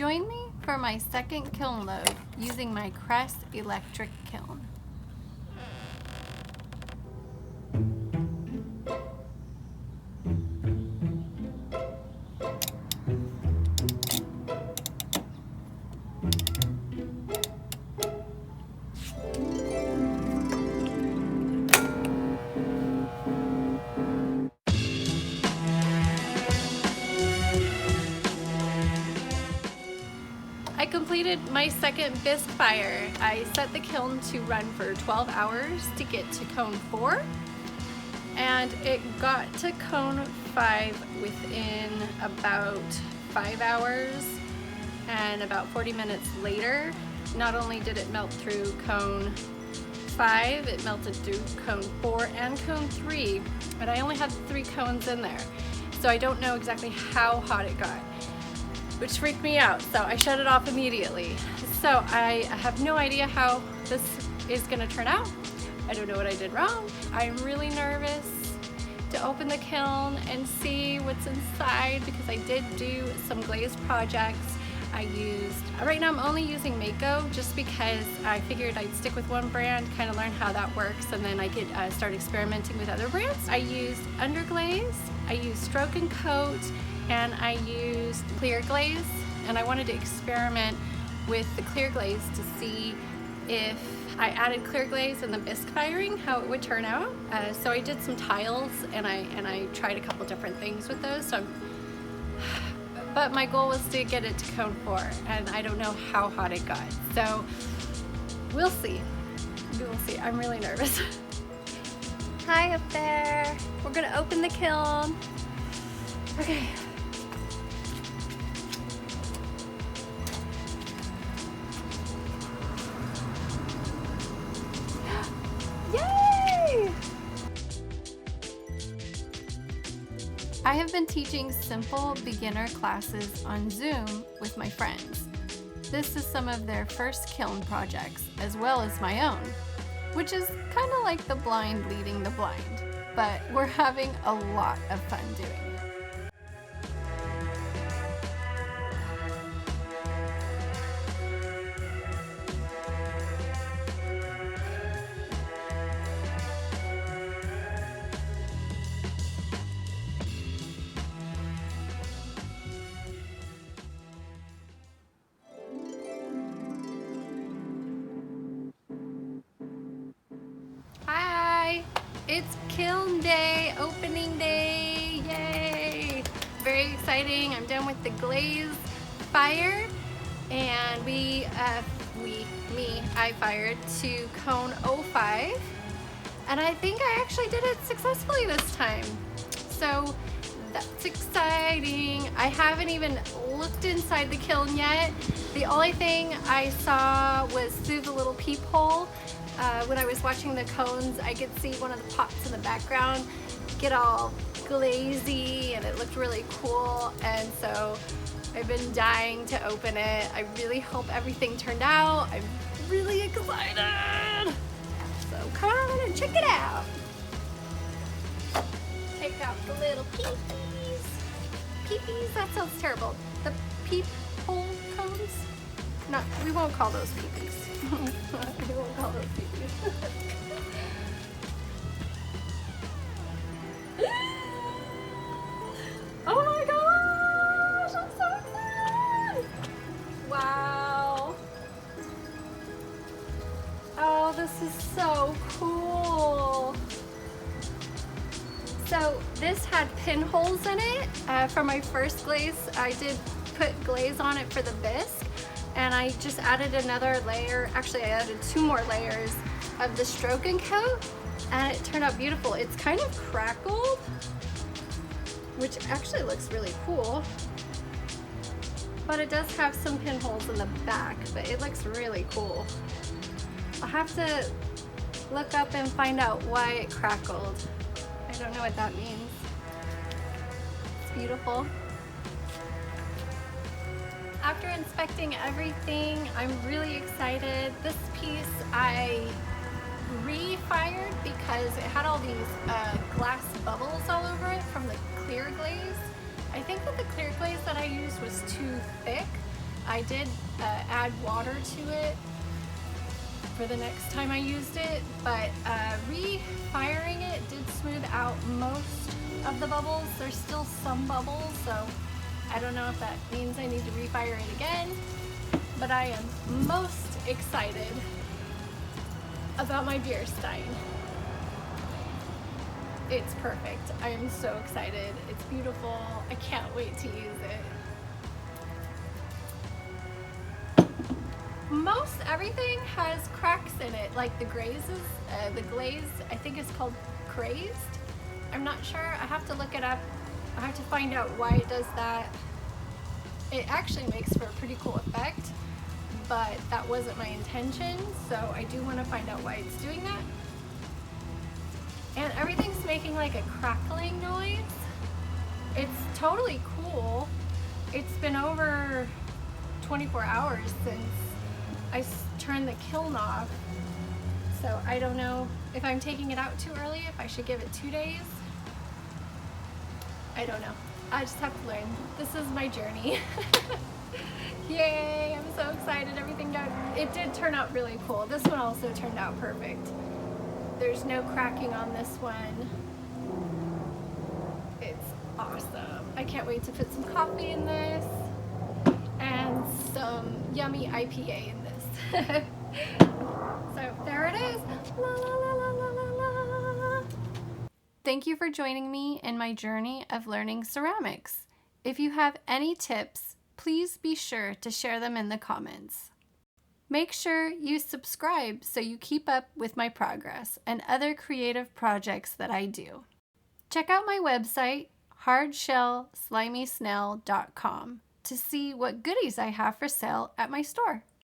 Join me for my second kiln load using my Cress Electric Kiln. I completed my second bisque fire. I set the kiln to run for 12 hours to get to cone 4, and it got to cone 5 within about 5 hours, and about 40 minutes later, not only did it melt through cone 5, it melted through cone 4 and cone 3, but I only had 3 cones in there, so I don't know exactly how hot it got, which freaked me out, so I shut it off immediately. So I have no idea how this is gonna turn out. I don't know what I did wrong. I'm really nervous to open the kiln and see what's inside because I did do some glaze projects. Right now I'm only using Mako just because I figured I'd stick with one brand, kind of learn how that works, and then I could start experimenting with other brands. I used underglaze, I used stroke and coat, and I used clear glaze, and I wanted to experiment with the clear glaze to see if I added clear glaze in the bisque firing, how it would turn out. So I did some tiles, and I tried a couple different things with those. But my goal was to get it to cone 4, and I don't know how hot it got. So we'll see. We will see. I'm really nervous. Hi up there. We're gonna open the kiln. Okay. Yay! I have been teaching simple beginner classes on Zoom with my friends. This is some of their first kiln projects, as well as my own, which is kind of like the blind leading the blind, but we're having a lot of fun doing it. Hi! It's kiln day, opening day, yay! Very exciting. I'm done with the glaze fire, and I fired to cone 05, and I think I actually did it successfully this time. So that's exciting. I haven't even looked inside the kiln yet. The only thing I saw was through the little peephole. When I was watching the cones, I could see one of the pots in the background get all glazy, and it looked really cool, and so I've been dying to open it. I really hope everything turned out. I'm really excited. So come on and check it out. Take out the little peepees. Peepees? That sounds terrible. The peephole cones? No, we won't call those peepees. We won't call those peepees. Oh my gosh! I'm so excited! Wow! Oh, this is so cool! So this had pinholes in it. For my first glaze, I did put glaze on it for the bisque, and I just added another layer. Actually, I added 2 more layers of the stroke and coat, and it turned out beautiful. It's kind of crackled, which actually looks really cool, but it does have some pinholes in the back, but it looks really cool. I'll have to look up and find out why it crackled. I don't know what that means. It's beautiful. After inspecting everything, I'm really excited. This piece I re-fired because it had all these glass bubbles all over it from the clear glaze. I think that the clear glaze that I used was too thick, I did add water to it for the next time I used it, but re-firing it did smooth out most of the bubbles. There's still some bubbles, so I don't know if that means I need to refire it again, but I am most excited about my beer stein. It's perfect. I am so excited. It's beautiful. I can't wait to use it. Most everything has cracks in it, like the glaze I think is called crazed. I'm not sure. I have to look it up. I have to find out why it does that. It actually makes for a pretty cool effect, but that wasn't my intention, so I do want to find out why it's doing that. And everything's making like a crackling noise. It's totally cool. It's been over 24 hours since I turned the kiln off, so I don't know if I'm taking it out too early, if I should give it 2 days. I don't know. I just have to learn. This is my journey. Yay, I'm so excited. It did turn out really cool. This one also turned out perfect. There's no cracking on this one. It's awesome. I can't wait to put some coffee in this and some yummy IPA in this. So there it is. La, la, la, la, la, la, la. Thank you for joining me in my journey of learning ceramics. If you have any tips, please be sure to share them in the comments. Make sure you subscribe so you keep up with my progress and other creative projects that I do. Check out my website, hardshellslimysnail.com, to see what goodies I have for sale at my store.